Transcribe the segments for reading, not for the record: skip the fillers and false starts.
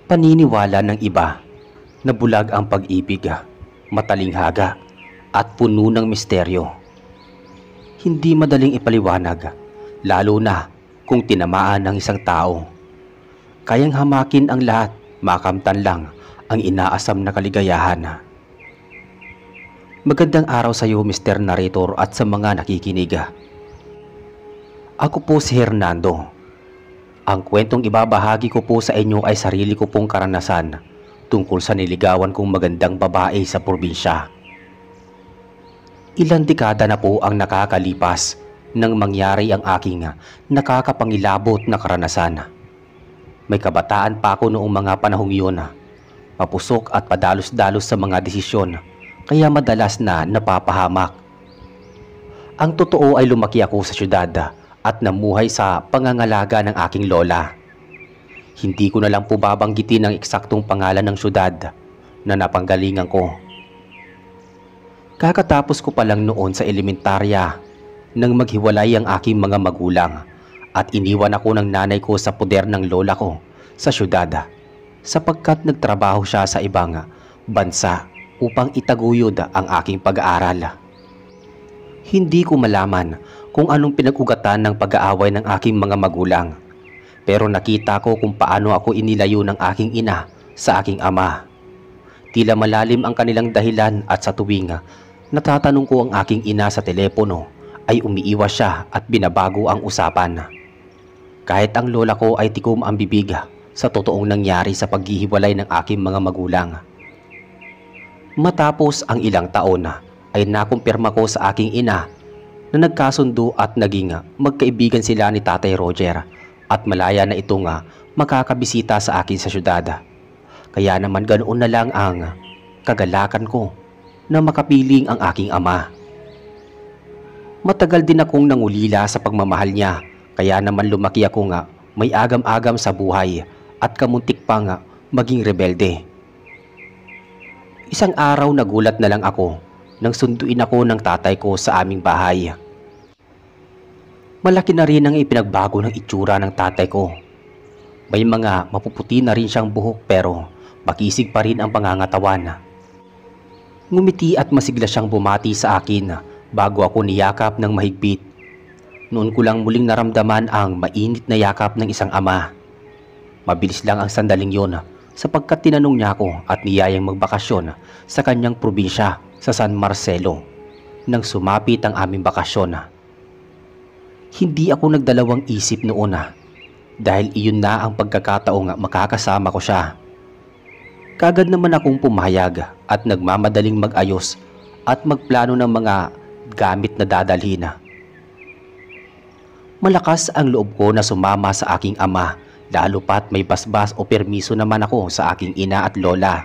Paniniwala ng iba na bulag ang pag-ibig, matalinghaga at puno ng misteryo. Hindi madaling ipaliwanag, lalo na kung tinamaan ng isang tao. Kayang hamakin ang lahat, makamtan lang ang inaasam na kaligayahan. Magandang araw sa iyo, Mr. Narrator, at sa mga nakikinig. Ako po si Hernando. Ang kwentong ibabahagi ko po sa inyo ay sarili ko pong karanasan tungkol sa niligawan kong magandang babae sa probinsya. Ilang dekada na po ang nakakalipas nang mangyari ang aking nakakapangilabot na karanasan. May kabataan pa ako noong mga panahong iyon, mapusok at padalos-dalos sa mga desisyon, kaya madalas na napapahamak. Ang totoo ay lumaki ako sa syudad at namuhay sa pangangalaga ng aking lola. Hindi ko na lang po babanggitin ang eksaktong pangalan ng syudad na napanggalingan ko. Kakatapos ko pa lang noon sa elementarya nang maghiwalay ang aking mga magulang at iniwan ako ng nanay ko sa poder ng lola ko sa syudad sapagkat nagtrabaho siya sa ibang bansa upang itaguyod ang aking pag-aaral. Hindi ko malaman kung anong pinag-ugatan ng pag-aaway ng aking mga magulang, pero nakita ko kung paano ako inilayo ng aking ina sa aking ama. Tila malalim ang kanilang dahilan at sa tuwing natatanong ko ang aking ina sa telepono ay umiiwas siya at binabago ang usapan. Kahit ang lola ko ay tikom ang bibig sa totoong nangyari sa paghihiwalay ng aking mga magulang. Matapos ang ilang taon ay nakumpirma ko sa aking ina na nagkasundo at naging magkaibigan sila ni Tatay Roger at malaya na itong makakabisita sa akin sa syudad. Kaya naman ganoon na lang ang kagalakan ko na makapiling ang aking ama. Matagal din akong nangulila sa pagmamahal niya, kaya naman lumaki ako may agam-agam sa buhay at kamuntik pang maging rebelde. Isang araw nagulat na lang ako nang sunduin ako ng tatay ko sa aming bahay. Malaki na rin ang ipinagbago ng itsura ng tatay ko. May mga mapuputi na rin siyang buhok pero makisig pa rin ang pangangatawan. Ngumiti at masigla siyang bumati sa akin bago ako niyakap ng mahigpit. Noon ko lang muling naramdaman ang mainit na yakap ng isang ama. Mabilis lang ang sandaling yon sapagkat tinanong niya ako at niyayang magbakasyon sa kanyang probinsya sa San Marcelo nang sumapit ang aming bakasyon. Hindi ako nagdalawang isip noon dahil iyon na ang pagkakataong makakasama ko siya. Kagad naman akong pumayag at nagmamadaling mag-ayos at magplano ng mga gamit na dadalhin. Malakas ang loob ko na sumama sa aking ama, lalo pat may basbas o permiso naman ako sa aking ina at lola.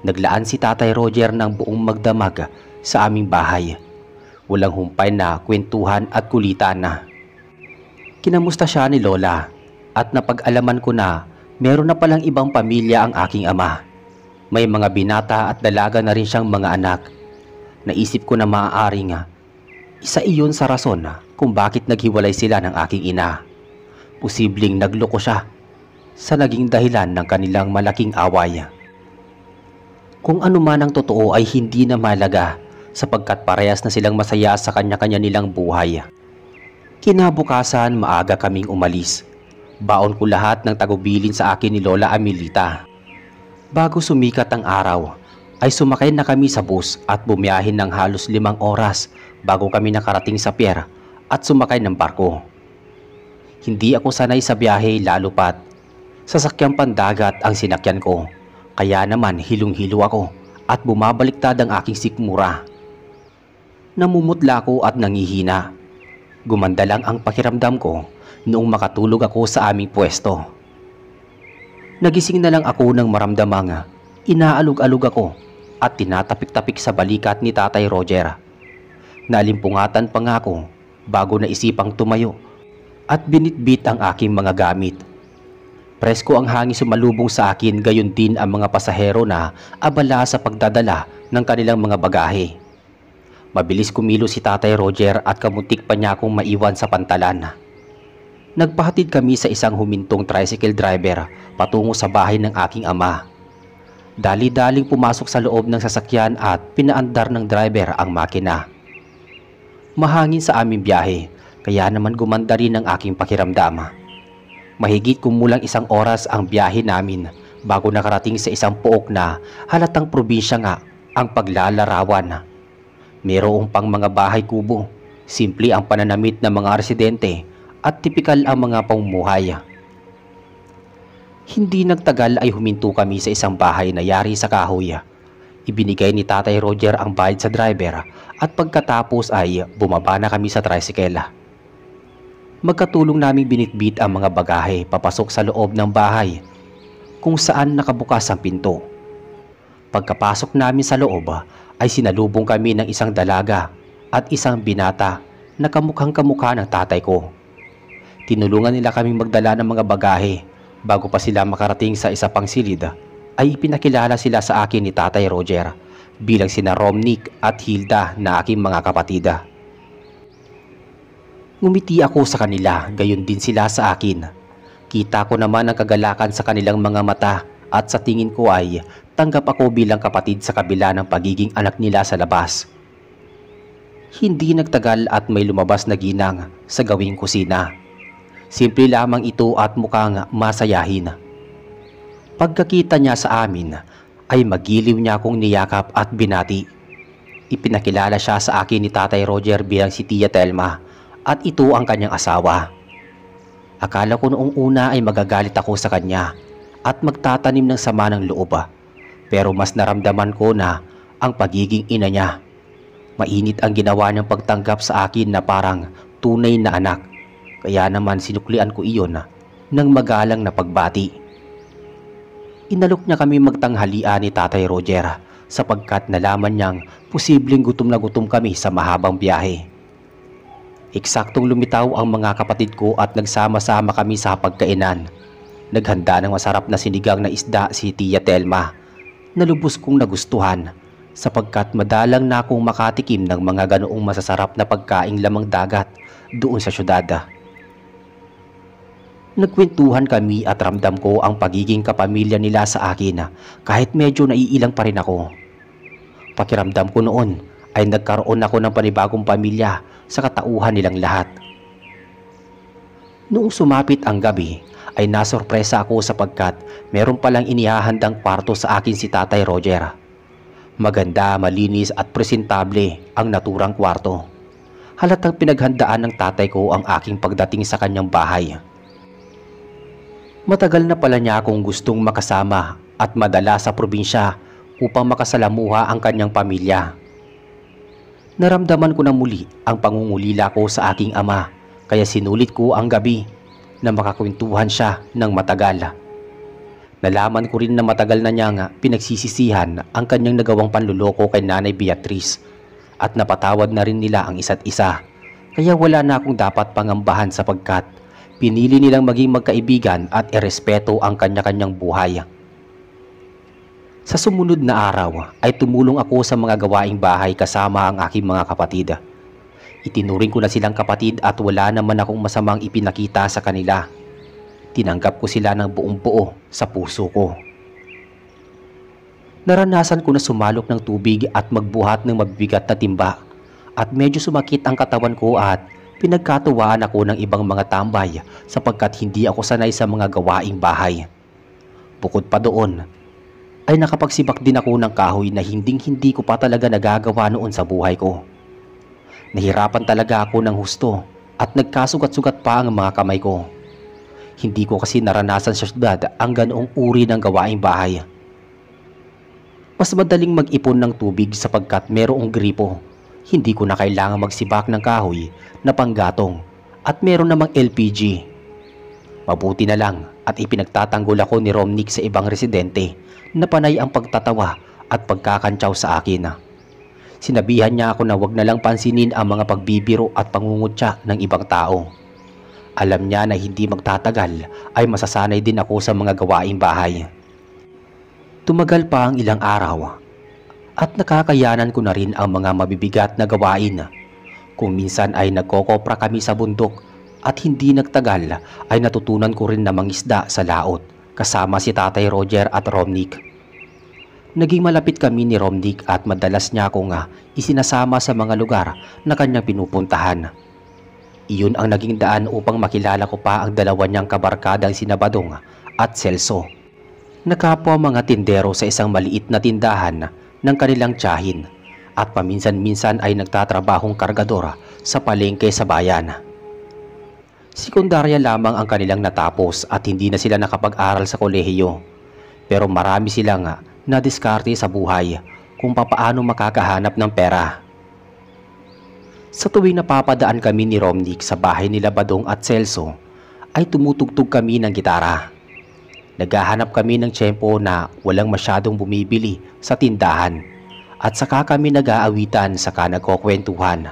Naglaan si Tatay Roger ng buong magdamag sa aming bahay. Walang humpay na kwentuhan at kulitan na. Kinamusta siya ni lola at napag-alaman ko na meron na palang ibang pamilya ang aking ama. May mga binata at dalaga na rin siyang mga anak. Naisip ko na maaaring isa iyon sa rason kung bakit naghiwalay sila ng aking ina. Posibleng nagloko siya sa naging dahilan ng kanilang malaking away. Kung ano man ang totoo ay hindi na mahalaga sapagkat parehas na silang masaya sa kanya-kanya nilang buhay. Kinabukasan maaga kaming umalis. Baon ko lahat ng tagubilin sa akin ni Lola Amelita. Bago sumikat ang araw ay sumakay na kami sa bus at bumiyahin ng halos 5 oras bago kami nakarating sa pier at sumakay ng barko. Hindi ako sanay sa biyahe lalo pat sasakyang pandagat ang sinakyan ko, kaya naman hilong-hilo ako at bumabaliktad ang aking sikmura. Namumutla ako at nangihina. Gumanda lang ang pakiramdam ko noong makatulog ako sa aming pwesto. Nagising na lang ako nang maramdamang inaalog-alog ako at tinatapik-tapik sa balikat ni Tatay Roger. Nalimpungatan pa nga ako bago naisipang tumayo at binitbit ang aking mga gamit. Presko ang hangin sumalubong sa akin, gayon din ang mga pasahero na abala sa pagdadala ng kanilang mga bagahe. Mabilis kumilos si Tatay Roger at kamuntik pa niya akong maiwan sa pantalan. Nagpahatid kami sa isang humintong tricycle driver patungo sa bahay ng aking ama. Dali-daling pumasok sa loob ng sasakyan at pinaandar ng driver ang makina. Mahangin sa aming biyahe, kaya naman gumanda rin ang aking pakiramdam. Mahigit kumulang 1 oras ang biyahe namin bago nakarating sa isang pook na halatang probinsya nga ang paglalarawan. Mayroong pang mga bahay kubo, simple ang pananamit ng mga residente at tipikal ang mga pamumuhay. Hindi nagtagal ay huminto kami sa isang bahay na yari sa kahoy. Ibinigay ni Tatay Roger ang bayad sa driver at pagkatapos ay bumaba na kami sa tricycle. Magkatulong naming binitbit ang mga bagahe papasok sa loob ng bahay kung saan nakabukas ang pinto. Pagkapasok namin sa loob ay sinalubong kami ng isang dalaga at isang binata na kamukhang kamukha ng tatay ko. Tinulungan nila kaming magdala ng mga bagahe. Bago pa sila makarating sa isa pang silid, ay ipinakilala sila sa akin ni Tatay Roger bilang sina Romnick at Hilda na aking mga kapatid. Ngumiti ako sa kanila, gayon din sila sa akin. Kita ko naman ang kagalakan sa kanilang mga mata at sa tingin ko ay tanggap ako bilang kapatid sa kabila ng pagiging anak nila sa labas. Hindi nagtagal at may lumabas na ginang sa gawing kusina. Simple lamang ito at mukhang masayahin. Pagkakita niya sa amin ay magiliw niya akong niyakap at binati. Ipinakilala siya sa akin ni Tatay Roger bilang si Tia Telma at ito ang kanyang asawa. Akala ko noong una ay magagalit ako sa kanya at magtatanim ng sama ng loob, pero mas naramdaman ko na ang pagiging ina niya. Mainit ang ginawa niyang pagtanggap sa akin na parang tunay na anak. Kaya naman sinuklian ko iyon ng magalang na pagbati. Inalok niya kami magtanghalian ni Tatay Roger sapagkat nalaman niyang posibleng gutom na gutom kami sa mahabang biyahe. Eksaktong lumitaw ang mga kapatid ko at nagsama-sama kami sa pagkainan. Naghanda ng masarap na sinigang na isda si Tia Telma na lubos kong nagustuhan sapagkat madalang na akong makatikim ng mga ganoong masasarap na pagkaing lamang dagat doon sa syudad. Nagkwentuhan kami at ramdam ko ang pagiging kapamilya nila sa akin kahit medyo naiilang pa rin ako. Pakiramdam ko noon ay nagkaroon ako ng panibagong pamilya sa katauhan nilang lahat. Noong sumapit ang gabi ay nasorpresa ako sapagkat meron palang inihahandang kwarto sa akin si Tatay Roger. Maganda, malinis at presentable ang naturang kwarto. Halatang pinaghandaan ng tatay ko ang aking pagdating sa kanyang bahay. Matagal na pala niya akong gustong makasama at madala sa probinsya upang makasalamuha ang kanyang pamilya. Naramdaman ko na muli ang pangungulila ko sa aking ama kaya sinulit ko ang gabi na makakwentuhan siya ng matagal. Nalaman ko rin na matagal na niyang pinagsisisihan ang kanyang nagawang panluloko kay Nanay Beatriz at napatawad na rin nila ang isa't isa. Kaya wala na akong dapat pangambahan sapagkat pinili nilang maging magkaibigan at irespeto ang kanya-kanyang buhay. Sa sumunod na araw ay tumulong ako sa mga gawaing bahay kasama ang aking mga kapatid. Itinuring ko na silang kapatid at wala naman akong masamang ipinakita sa kanila. Tinanggap ko sila ng buong buo sa puso ko. Naranasan ko na sumalok ng tubig at magbuhat ng mabibigat na timba at medyo sumakit ang katawan ko at pinagkatuwaan ako ng ibang mga tambay sapagkat hindi ako sanay sa mga gawaing bahay. Bukod pa doon, ay nakapagsibak din ako ng kahoy na hinding-hindi ko pa talaga nagagawa noon sa buhay ko. Nahirapan talaga ako ng husto at nagkasugat-sugat pa ang mga kamay ko. Hindi ko kasi naranasan sa syudad ang ganoong uri ng gawaing bahay. Mas madaling mag-ipon ng tubig sapagkat merong gripo. Hindi ko na kailangan magsibak ng kahoy na panggatong at meron namang LPG. Mabuti na lang at ipinagtatanggol ako ni Romnick sa ibang residente na panay ang pagtatawa at pagkakantsaw sa akin. Sinabihan niya ako na wag na lang pansinin ang mga pagbibiro at pangungutya ng ibang tao. Alam niya na hindi magtatagal ay masasanay din ako sa mga gawaing bahay. Tumagal pa ang ilang araw at nakakayanan ko na rin ang mga mabibigat na gawain. Kung minsan ay nagkokopra kami sa bundok At hindi nagtagal ay natutunan ko rin na mangisda sa laot kasama si Tatay Roger at Romnick. Naging malapit kami ni Romnick at madalas niya akong isinasama sa mga lugar na kanyang pinupuntahan. Iyon ang naging daan upang makilala ko pa ang dalawa niyang kabarkadang sina Badong at Celso. Nakapwa mga tindero sa isang maliit na tindahan ng kanilang tiyahin at paminsan-minsan ay nagtatrabahong kargador sa palengke sa bayan. Sekundarya lamang ang kanilang natapos at hindi na sila nakapag-aral sa kolehiyo. Pero marami silang nadiskarte sa buhay kung papaano makakahanap ng pera. Sa tuwing napapadaan kami ni Romnick sa bahay nila Badong at Celso, ay tumutugtog kami ng gitara. Naghahanap kami ng tiyempo na walang masyadong bumibili sa tindahan at saka kami nag-aawitan saka nagkukwentuhan.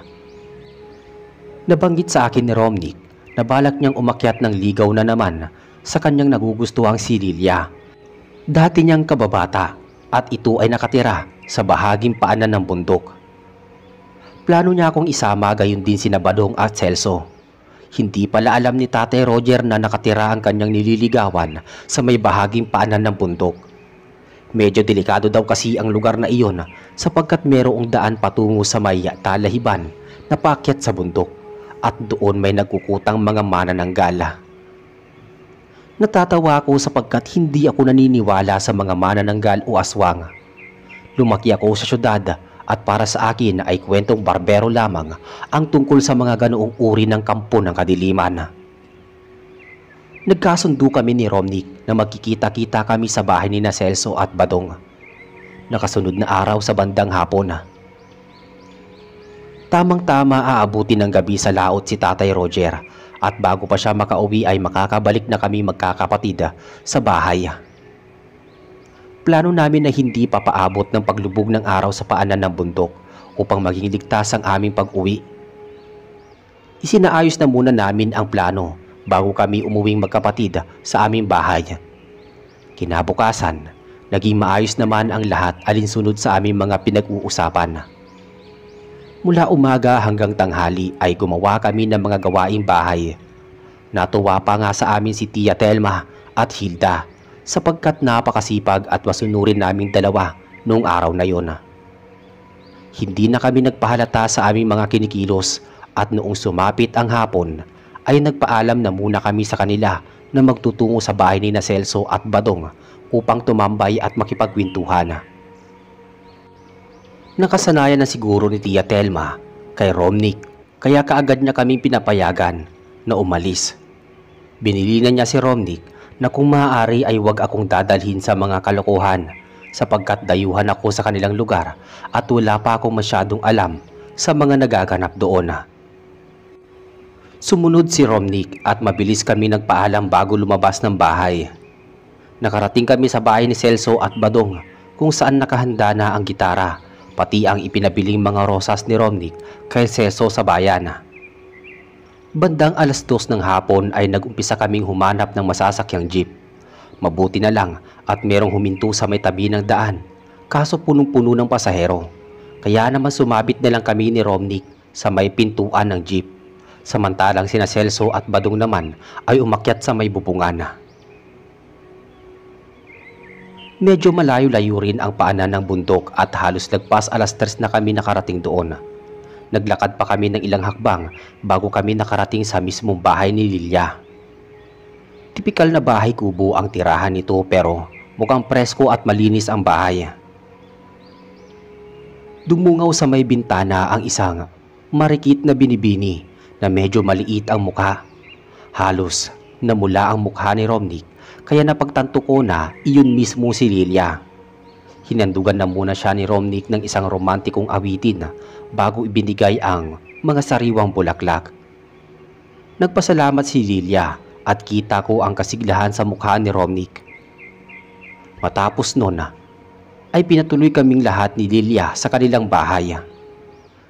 Nabanggit sa akin ni Romnick na balak niyang umakyat ng ligaw na naman sa kanyang nagugustuhang si Lilia. Dati niyang kababata at ito ay nakatira sa bahaging paanan ng bundok. Plano niya akong isama gayon din sina Badong at Celso. Hindi pala alam ni Tatay Roger na nakatira ang kanyang nililigawan sa may bahaging paanan ng bundok. Medyo delikado daw kasi ang lugar na iyon sapagkat merong daan patungo sa may talahiban na paakyat sa bundok at doon may nagkukutang mga manananggal. Natatawa ako sapagkat hindi ako naniniwala sa mga manananggal o aswang. Lumaki ako sa syudad at para sa akin ay kwentong barbero lamang ang tungkol sa mga ganoong uri ng kampo ng kadiliman. Nagkasundo kami ni Romnick na magkikita-kita kami sa bahay ni Celso at Badong. Nakasunod na araw sa bandang hapon. Tamang-tama aabutin ng gabi sa laot si Tatay Roger at bago pa siya makauwi ay makakabalik na kami magkakapatid sa bahay. Plano namin na hindi papaabot ng paglubog ng araw sa paanan ng bundok upang maging ligtas ang aming pag-uwi. Isinaayos na muna namin ang plano bago kami umuwing magkapatid sa aming bahay. Kinabukasan, naging maayos naman ang lahat alinsunod sa aming mga pinag-uusapan. Mula umaga hanggang tanghali ay gumawa kami ng mga gawaing bahay. Natuwa pa nga sa amin si Tia Telma at Hilda sapagkat napakasipag at masunurin naming dalawa noong araw na yon. Hindi na kami nagpahalata sa aming mga kinikilos at noong sumapit ang hapon ay nagpaalam na muna kami sa kanila na magtutungo sa bahay ni Celso at Badong upang tumambay at makipagkwentuhan. Nakasanayan na siguro ni Tia Telma kay Romnick kaya kaagad niya kaming pinapayagan na umalis. Binilinan niya si Romnick na kung maaari ay huwag akong dadalhin sa mga kalokohan sapagkat dayuhan ako sa kanilang lugar at wala pa akong masyadong alam sa mga nagaganap doon. Sumunod si Romnick at mabilis kami nagpaalam bago lumabas ng bahay. Nakarating kami sa bahay ni Celso at Badong kung saan nakahanda na ang gitara pati ang ipinabiling mga rosas ni Romnick kay Celso sa bayan. Bandang 2:00 ng hapon ay nag-umpisa kaming humanap ng masasakyang jeep. Mabuti na lang at merong huminto sa may tabi ng daan, kaso punong-puno ng pasahero. Kaya naman sumabit na lang kami ni Romnick sa may pintuan ng jeep. Samantalang sina Celso at Badong naman ay umakyat sa may bubungan. Medyo malayo-layo rin ang paanan ng bundok at halos lagpas 3:00 na kami nakarating doon. Naglakad pa kami ng ilang hakbang bago kami nakarating sa mismong bahay ni Lilia. Tipikal na bahay kubo ang tirahan nito pero mukhang presko at malinis ang bahay. Dumungaw sa may bintana ang isang marikit na binibini na medyo maliit ang mukha. Halos namula ang mukha ni Romnick kaya napagtanto ko na iyon mismo si Lilia. Hinandugan na muna siya ni Romnick ng isang romantikong awitin bago ibinigay ang mga sariwang bulaklak. Nagpasalamat si Lilia at kita ko ang kasiglahan sa mukha ni Romnick. Matapos nun ay pinatuloy kaming lahat ni Lilia sa kanilang bahay.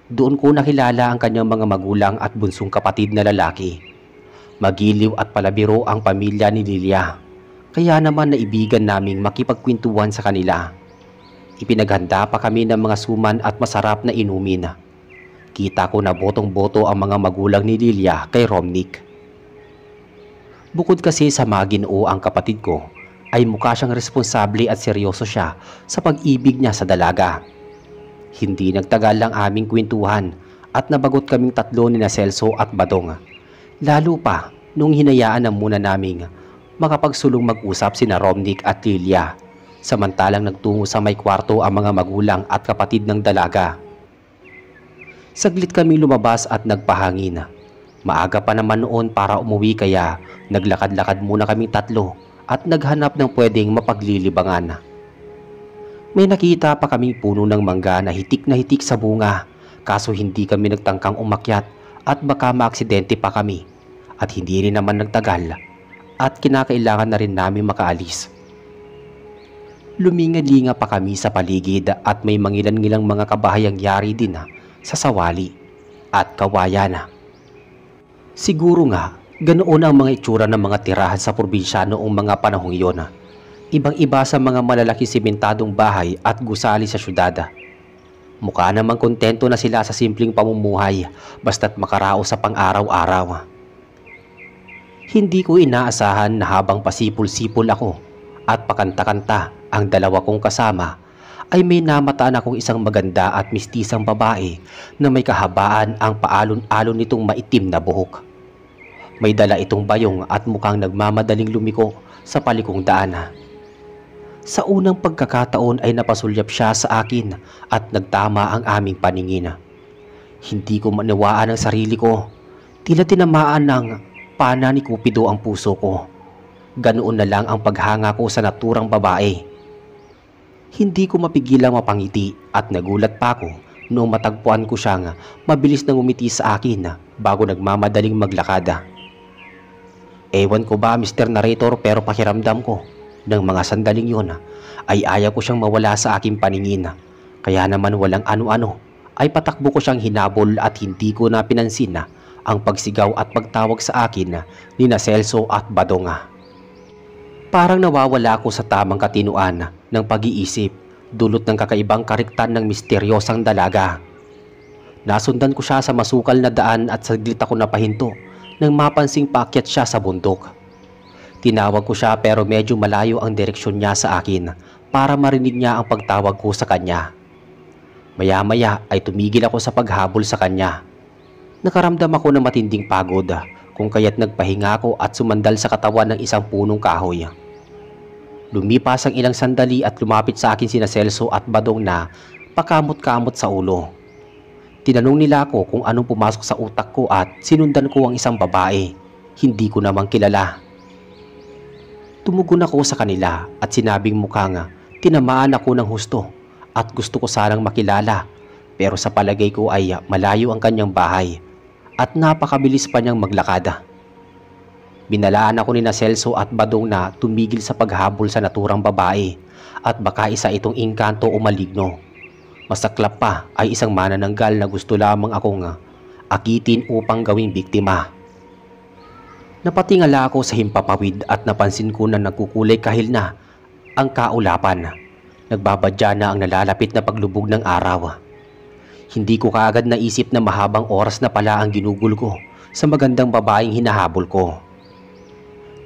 Doon ko nakilala ang kanyang mga magulang at bunsong kapatid na lalaki. Magiliw at palabiro ang pamilya ni Lilia, kaya naman naibigan naming makipagkwentuhan sa kanila. Ipinaghanda pa kami ng mga suman at masarap na inumin. Kita ko na botong-boto ang mga magulang ni Lilia kay Romnick. Bukod kasi sa maginoo ang kapatid ko, ay mukha siyang responsable at seryoso siya sa pag-ibig niya sa dalaga. Hindi nagtagal lang aming kwentuhan at nabagot kaming tatlo ni na Celso at Badong. Lalo pa nung hinayaan na muna naming makapagsulong mag-usap sina Romnick at Lilia, samantalang nagtungo sa may kwarto ang mga magulang at kapatid ng dalaga. Saglit kami lumabas at nagpahangin. Maaga pa naman noon para umuwi kaya naglakad-lakad muna kaming tatlo at naghanap ng pwedeng mapaglilibangan. May nakita pa kaming puno ng mangga na hitik sa bunga, kaso hindi kami nagtangkang umakyat at baka maaksidente pa kami, at hindi rin naman nagtagal at kinakailangan na rin namin makaalis. Luminga-linga pa kami sa paligid at may mangilan-ngilang mga kabahayang yari din sa sawali at kawayan. Siguro nga, ganoon ang mga itsura ng mga tirahan sa probinsya noong mga panahong iyon. Ibang-iba sa mga malalaki simentadong bahay at gusali sa syudad. Mukha namang kontento na sila sa simpleng pamumuhay basta't makaraos sa pang-araw-araw. Hindi ko inaasahan na habang pasipol-sipol ako at pakanta-kanta ang dalawa kong kasama, ay may namataan akong isang maganda at mistisang babae na may kahabaan ang paalon-alon nitong maitim na buhok. May dala itong bayong at mukhang nagmamadaling lumiko sa palikong daan. Sa unang pagkakataon ay napasulyap siya sa akin at nagtama ang aming paningin. Hindi ko maniwaan ang sarili ko. Tila tinamaan ng pana ni Cupido ang puso ko. Ganoon na lang ang paghanga ko sa naturang babae. Hindi ko mapigilang mapangiti at nagulat pa ako noong matagpuan ko siyang mabilis na ngumiti sa akin bago nagmamadaling maglakad. Ewan ko ba, Mr. Narrator, pero pakiramdam ko ng mga sandaling yon ay ayaw ko siyang mawala sa aking paningin. Kaya naman walang ano-ano ay patakbo ko siyang hinabol at hindi ko na pinansin ang pagsigaw at pagtawag sa akin ni na Celso at Badong. Parang nawawala ako sa tamang katinuan ng pag-iisip dulot ng kakaibang kariktan ng misteryosang dalaga. Nasundan ko siya sa masukal na daan at saglit ako napahinto nang mapansing paakyat siya sa bundok. Tinawag ko siya pero medyo malayo ang direksyon niya sa akin para marinig niya ang pagtawag ko sa kanya. Maya-maya ay tumigil ako sa paghabol sa kanya. Nakaramdam ako ng matinding pagod kung kaya't nagpahinga ako at sumandal sa katawan ng isang punong kahoy. Lumipas ang ilang sandali at lumapit sa akin sina Celso at Badong na pakamot-kamot sa ulo. Tinanong nila ako kung anong pumasok sa utak ko at sinundan ko ang isang babae. Hindi ko namang kilala. Tumugon ako sa kanila at sinabing mukhang tinamaan ako ng husto at gusto ko sanang makilala, pero sa palagay ko ay malayo ang kanyang bahay at napakabilis pa niyang maglakad. Binalaan ako ni na Celso at Badong na tumigil sa paghabol sa naturang babae at baka isa itong engkanto o maligno. Masaklap pa ay isang manananggal na gusto lamang akong akitin upang gawing biktima. Napatingala ako sa himpapawid at napansin ko na nagkukulay kahil na ang kaulapan. Nagbabadya na ang nalalapit na paglubog ng araw. Hindi ko kaagad naisip na mahabang oras na pala ang ginugol ko sa magandang babaeng hinahabol ko.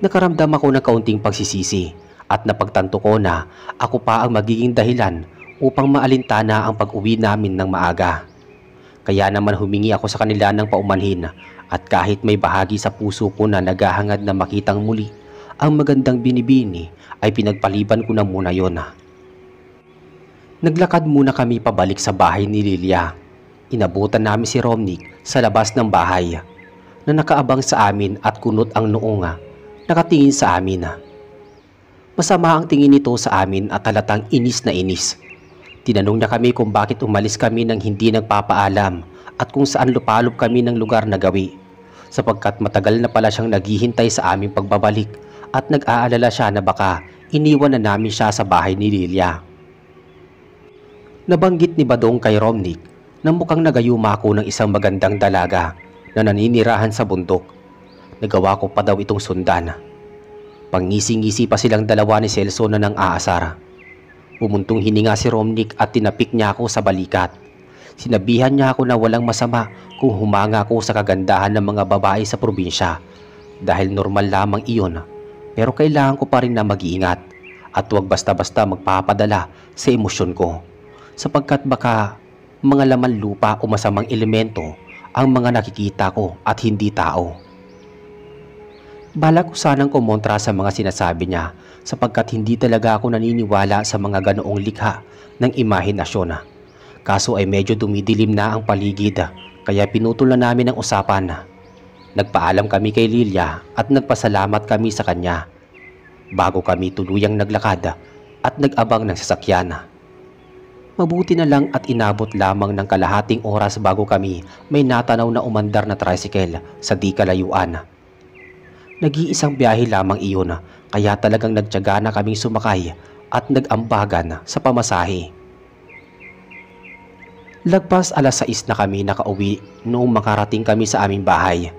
Nakaramdam ako ng kaunting pagsisisi at napagtanto ko na ako pa ang magiging dahilan upang maalintana ang pag-uwi namin ng maaga. Kaya naman humingi ako sa kanila ng paumanhin at kahit may bahagi sa puso ko na naghahangad na makitang muli ang magandang binibini ay pinagpaliban ko na muna yon. Naglakad muna kami pabalik sa bahay ni Lilia. Inabutan namin si Romnick sa labas ng bahay na nakaabang sa amin at kunot ang noong nakatingin sa amin. Masama ang tingin nito sa amin at halatang inis na inis. Tinanong niya kami kung bakit umalis kami nang hindi nagpapaalam at kung saan lupalop kami ng lugar na gawi, sapagkat matagal na pala siyang naghihintay sa aming pagbabalik at nag-aalala siya na baka iniwan na namin siya sa bahay ni Lilia. Nabanggit ni Badong kay Romnick na mukhang nagayuma ako ng isang magandang dalaga na naninirahan sa bundok. Nagawa ko pa daw itong sundan. Pangisi-ngisi pa silang dalawa ni Celso na nang aasar. Pumuntong hininga si Romnick at tinapik niya ako sa balikat. Sinabihan niya ako na walang masama kung humanga ako sa kagandahan ng mga babae sa probinsya. dahil normal lamang iyon, pero kailangan ko pa rin na mag-iingat at huwag basta-basta magpapadala sa emosyon ko sapagkat baka mga laman lupa o masamang elemento ang mga nakikita ko at hindi tao. Balak ko sanang kumontra sa mga sinasabi niya sapagkat hindi talaga ako naniniwala sa mga ganoong likha ng imahinasyon. Kaso ay medyo dumidilim na ang paligid kaya pinutol na namin ang usapan. Nagpaalam kami kay Lilia at nagpasalamat kami sa kanya bago kami tuluyang naglakad at nag-abang ng sasakyan. Mabuti na lang at inabot lamang ng kalahating oras bago kami may natanaw na umandar na tricycle sa di kalayuan. Nag-iisang biyahe lamang iyon kaya talagang nagtiyaga na kaming sumakay at nag-ambagan sa pamasahe. Lagpas 6:00 na kami nakauwi noong makarating kami sa aming bahay.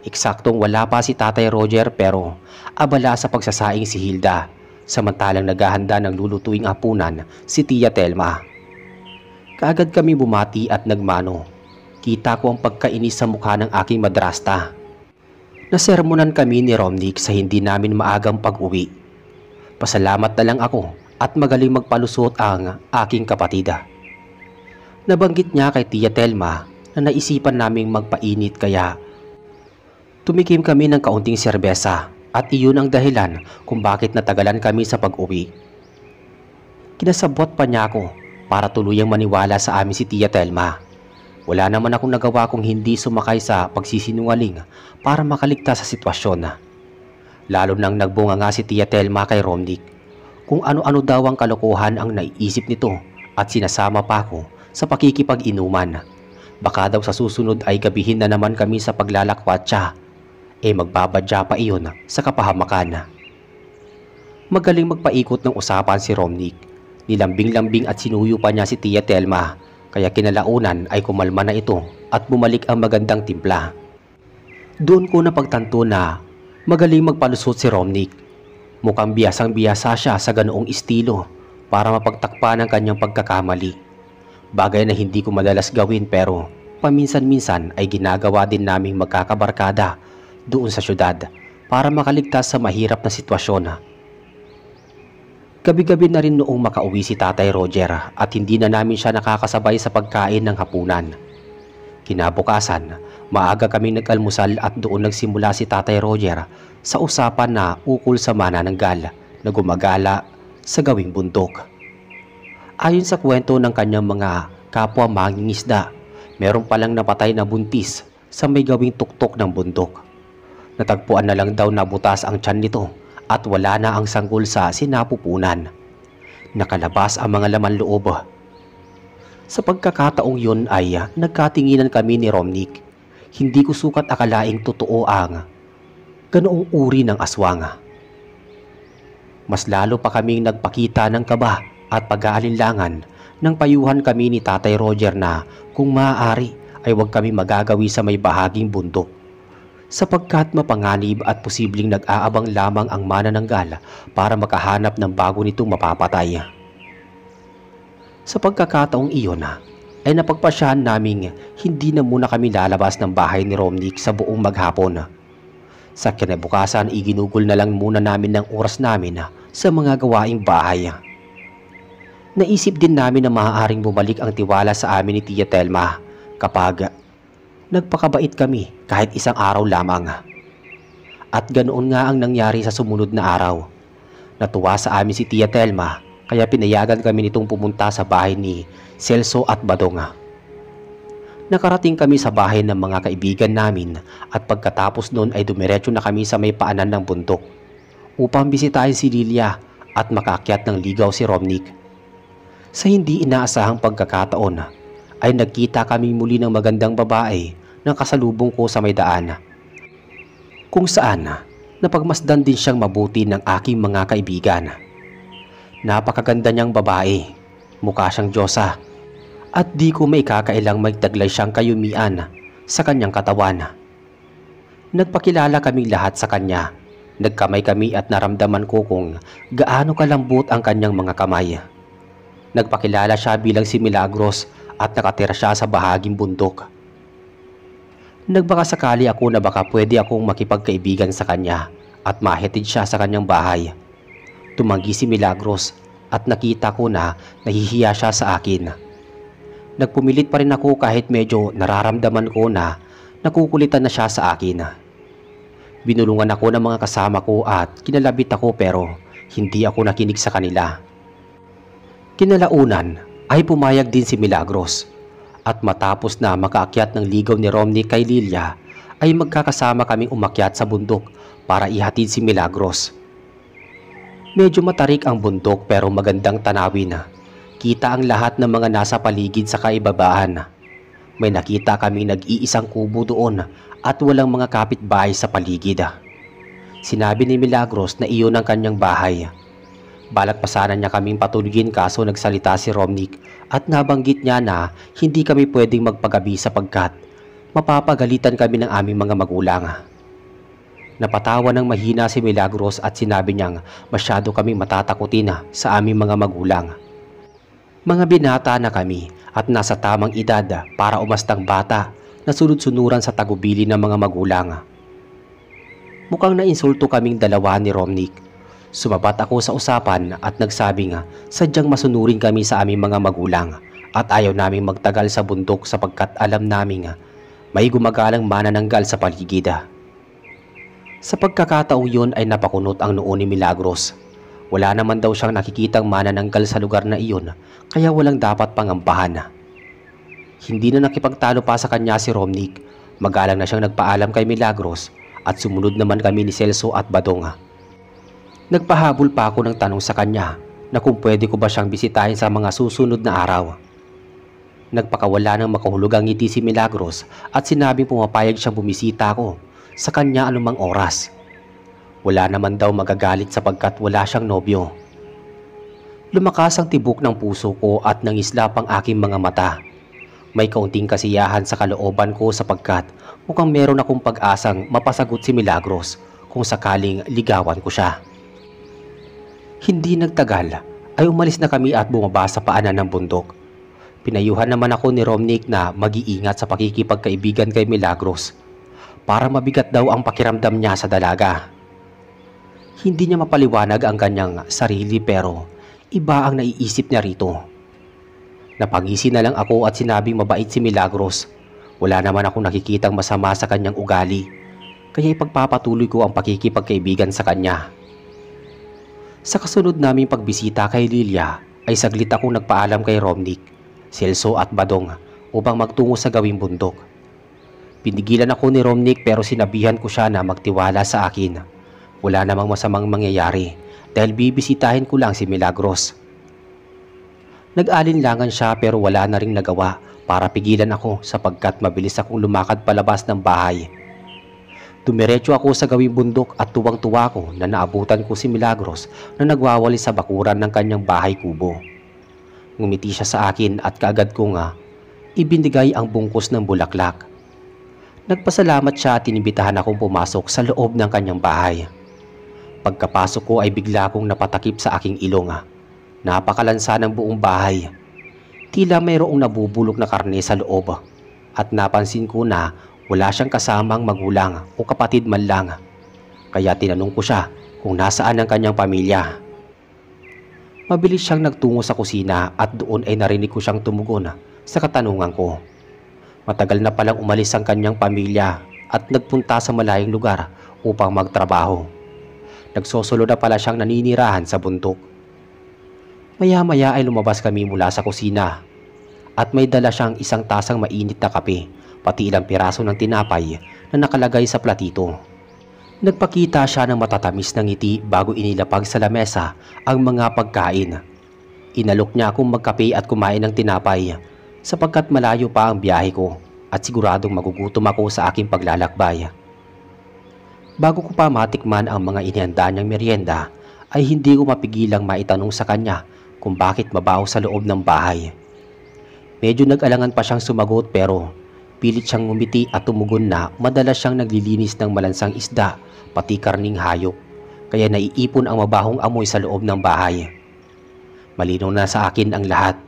Eksaktong wala pa si Tatay Roger pero abala sa pagsasaing si Hilda, samantalang naghahanda ng lulutuing hapunan si Tia Telma. Kaagad kami bumati at nagmano. Kita ko ang pagkainis sa mukha ng aking madrasta. Nasermonan kami ni Romnick sa hindi namin maagang pag-uwi. Pasalamat na lang ako at magaling magpalusot ang aking kapatid. Nabanggit niya kay Tia Telma na naisipan naming magpainit kaya tumikim kami ng kaunting serbesa at iyon ang dahilan kung bakit natagalan kami sa pag-uwi. Kinasabot pa niya ako para tuluyang maniwala sa amin si Tia Telma. Wala naman akong nagawa kung hindi sumakay sa pagsisinungaling para makaligtas sa sitwasyon. Lalo nang nagbunga nga si Tia Telma kay Romnick kung ano-ano daw ang kalokohan ang naiisip nito at sinasama pa ako sa pakikipag-inuman. Baka daw sa susunod ay gabihin na naman kami sa paglalakwatsa. Magbabadya pa iyon sa kapahamakan. Magaling magpaikot ng usapan si Romnick. Nilambing-lambing at sinuyo pa niya si Tia Telma. Kaya kinalaunan ay kumalma na ito at bumalik ang magandang timpla. Doon ko napagtanto na magaling magpalusot si Romnick. Mukhang biyasang-biyasa siya sa ganoong estilo para mapagtakpan ang kanyang pagkakamali. Bagay na hindi ko madalas gawin pero paminsan-minsan ay ginagawa din naming magkakabarkada doon sa syudad para makaligtas sa mahirap na sitwasyon. Gabi-gabi na rin noong makauwi si Tatay Roger at hindi na namin siya nakakasabay sa pagkain ng hapunan. Kinabukasan, maaga kaming nag-almusal at doon nagsimula si Tatay Roger sa usapan na ukol sa manananggal na gumagala sa gawing bundok. Ayon sa kwento ng kanyang mga kapwa mangingisda, meron palang napatay na buntis sa may gawing tuktok ng bundok. Natagpuan na lang daw na butas ang tiyan nito at wala na ang sanggol sa sinapupunan. Nakalabas ang mga laman loob. Sa pagkakataong yun ay nagkatinginan kami ni Romnick. Hindi ko sukat akalaing totoo ang ganoong uri ng aswang. Mas lalo pa kaming nagpakita ng kaba at pag-aalinlangan nang payuhan kami ni Tatay Roger na kung maaari ay huwag kami magagawi sa may bahaging bundok, sapagkat mapanganib at posibleng nag-aabang lamang ang manananggal para makahanap ng bago nitong mapapatay. Sa pagkakataong iyon ay napagpasyahan naming hindi na muna kami lalabas ng bahay ni Romnick sa buong maghapon. Sa kinabukasan iginugol na lang muna namin ng oras namin sa mga gawaing bahay. Naisip din namin na maaaring bumalik ang tiwala sa amin ni Tia Telma kapag nagpakabait kami kahit isang araw lamang. At ganoon nga ang nangyari sa sumunod na araw. Natuwa sa amin si Tia Telma kaya pinayagan kami nitong pumunta sa bahay ni Celso at Badong. Nakarating kami sa bahay ng mga kaibigan namin at pagkatapos noon ay dumiretso na kami sa may paanan ng bundok upang bisitahin si Lilia at makaakyat ng ligaw si Romnick. Sa hindi inaasahang pagkakataon ay nagkita kami muli ng magandang babae na kasalubong ko sa may daan, kung saan napagmasdan din siyang mabuti ng aking mga kaibigan. Napakaganda niyang babae, mukha siyang Diyosa, at di ko maikakailang magtaglay siyang kayumian sa kanyang katawan. Nagpakilala kaming lahat sa kanya, nagkamay kami at naramdaman ko kung gaano kalambot ang kanyang mga kamay. Nagpakilala siya bilang si Milagros at nakatira siya sa bahaging bundok. Nagbaka sakali ako na baka pwede akong makipagkaibigan sa kanya at mahatid siya sa kanyang bahay. Tumanggi si Milagros at nakita ko na nahihiya siya sa akin. Nagpumilit pa rin ako kahit medyo nararamdaman ko na nakukulitan na siya sa akin. Binulungan ako ng mga kasama ko at kinalabit ako pero hindi ako nakinig sa kanila. Kinalaunan ay pumayag din si Milagros at matapos na makaakyat ng ligaw ni Romnick kay Lilia ay magkakasama kaming umakyat sa bundok para ihatid si Milagros. Medyo matarik ang bundok pero magandang tanawin. Kita ang lahat ng mga nasa paligid sa kaibabaan. May nakita kaming nag-iisang kubo doon at walang mga kapitbahay sa paligid. Sinabi ni Milagros na iyon ang kanyang bahay. Balak pa sana niya kaming patulugin kaso nagsalita si Romnick at nabanggit niya na hindi kami pwedeng magpagabi sapagkat mapapagalitan kami ng aming mga magulang. Napatawa ng mahina si Milagros at sinabi niyang masyado kaming matatakutin sa aming mga magulang. Mga binata na kami at nasa tamang edad para umastang bata na sunod-sunuran sa tagubili ng mga magulang. Mukhang nainsulto kaming dalawa ni Romnick. Sumabat ako sa usapan at nagsabing sadyang masunurin kami sa aming mga magulang at ayaw naming magtagal sa bundok sapagkat alam naming may gumagalang manananggal sa paligid. Sa pagkakataong yun ay napakunot ang noo ni Milagros. Wala naman daw siyang nakikitang manananggal sa lugar na iyon kaya walang dapat pangambahan. Hindi na nakipagtalo pa sa kanya si Romnick. Magalang na siyang nagpaalam kay Milagros at sumunod naman kami ni Celso at Badong. Nagpahabol pa ako ng tanong sa kanya na kung pwede ko ba siyang bisitahin sa mga susunod na araw. Nagpakawala ng makahulugang ngiti si Milagros at sinabing pumapayag siyang bumisita ako sa kanya anumang oras. Wala naman daw magagalit sapagkat wala siyang nobyo. Lumakas ang tibok ng puso ko at nangislap ang aking mga mata. May kaunting kasiyahan sa kalooban ko sapagkat mukhang meron akong pag-asang mapasagot si Milagros kung sakaling ligawan ko siya. Hindi nagtagal ay umalis na kami at bumaba sa paanan ng bundok. Pinayuhan naman ako ni Romnick na mag-iingat sa pakikipagkaibigan kay Milagros para mabigat daw ang pakiramdam niya sa dalaga. Hindi niya mapaliwanag ang kanyang sarili pero iba ang naiisip niya rito. Napangisi na lang ako at sinabing mabait si Milagros. Wala naman akong nakikitang masama sa kanyang ugali kaya ipagpapatuloy ko ang pakikipagkaibigan sa kanya. Sa kasunod naming pagbisita kay Lilia ay saglit akong nagpaalam kay Romnick, Celso at Badong upang magtungo sa gawing bundok. Pinigilan ako ni Romnick pero sinabihan ko siya na magtiwala sa akin. Wala namang masamang mangyayari dahil bibisitahin ko lang si Milagros. Nag-alinlangan siya pero wala na ring nagawa para pigilan ako sapagkat mabilis akong lumakad palabas ng bahay. Dumiretso ako sa gawing bundok at tuwang-tuwa ko na naabutan ko si Milagros na nagwawali sa bakuran ng kanyang bahay kubo. Ngumiti siya sa akin at kaagad ko nga ibinigay ang bungkus ng bulaklak. Nagpasalamat siya at inibitahan akong pumasok sa loob ng kanyang bahay. Pagkapasok ko ay bigla akong napatakip sa aking ilong. Napakalansa ng buong bahay. Tila mayroong nabubulok na karne sa loob at napansin ko na wala siyang kasamang magulang o kapatid man lang. Kaya tinanong ko siya kung nasaan ang kanyang pamilya. Mabilis siyang nagtungo sa kusina at doon ay narinig ko siyang tumugon sa katanungan ko. Matagal na palang umalis ang kanyang pamilya at nagpunta sa malayong lugar upang magtrabaho. Nagsosolo na pala siyang naninirahan sa bundok. Maya-maya ay lumabas kami mula sa kusina at may dala siyang isang tasang mainit na kape pati ilang piraso ng tinapay na nakalagay sa platito. Nagpakita siya ng matatamis na ngiti bago inilapag sa lamesa ang mga pagkain. Inalok niya akong magkape at kumain ng tinapay sapagkat malayo pa ang biyahe ko at siguradong magugutom ako sa aking paglalakbay. Bago ko pa matikman ang mga inihanda niyang merienda ay hindi ko mapigilang maitanong sa kanya kung bakit mabaho sa loob ng bahay. Medyo nag-alangan pa siyang sumagot pero pilit siyang ngumiti at tumugon na madalas siyang naglilinis ng malansang isda pati karning hayop kaya naiipon ang mabahong amoy sa loob ng bahay. Malinaw na sa akin ang lahat.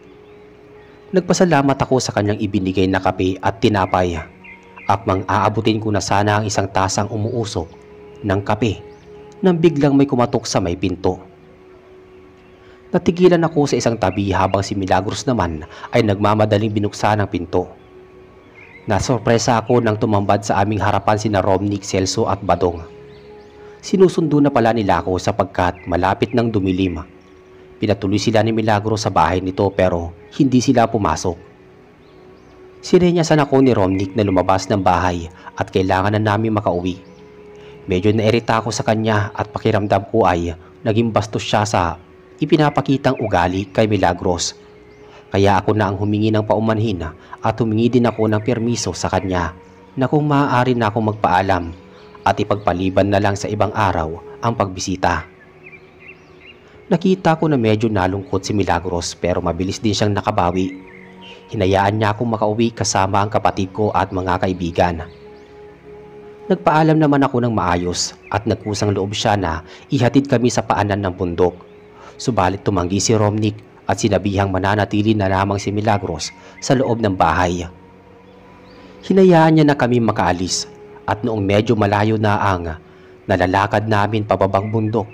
Nagpasalamat ako sa kanyang ibinigay na kape at tinapay Akmang aabutin ko na sana ang isang tasang umuusok ng kape nang biglang may kumatok sa may pinto. Natigilan ako sa isang tabi habang si Milagros naman ay nagmamadaling binuksan ang pinto. Nasorpresa ako nang tumambad sa aming harapan sina Romnick, Celso at Badong. Sinusundo na pala nila ako sapagkat malapit nang dumilim. Pinatuloy sila ni Milagros sa bahay nito pero hindi sila pumasok. Sinenyasan ako ni Romnick na lumabas ng bahay at kailangan na namin makauwi. Medyo nairita ako sa kanya at pakiramdam ko ay naging bastos siya sa ipinapakitang ugali kay Milagros. Kaya ako na ang humingi ng paumanhin at humingi din ako ng permiso sa kanya na kung maaari na akong magpaalam at ipagpaliban na lang sa ibang araw ang pagbisita. Nakita ko na medyo nalungkot si Milagros pero mabilis din siyang nakabawi. Hinayaan niya akong makauwi kasama ang kapatid ko at mga kaibigan. Nagpaalam naman ako ng maayos at nagkusang loob siya na ihatid kami sa paanan ng bundok. Subalit tumanggi si Romnick at sinabihang mananatili na lamang si Milagros sa loob ng bahay. Hinayaan niya na kami makaalis at noong medyo malayo na ang nalalakad namin pababang bundok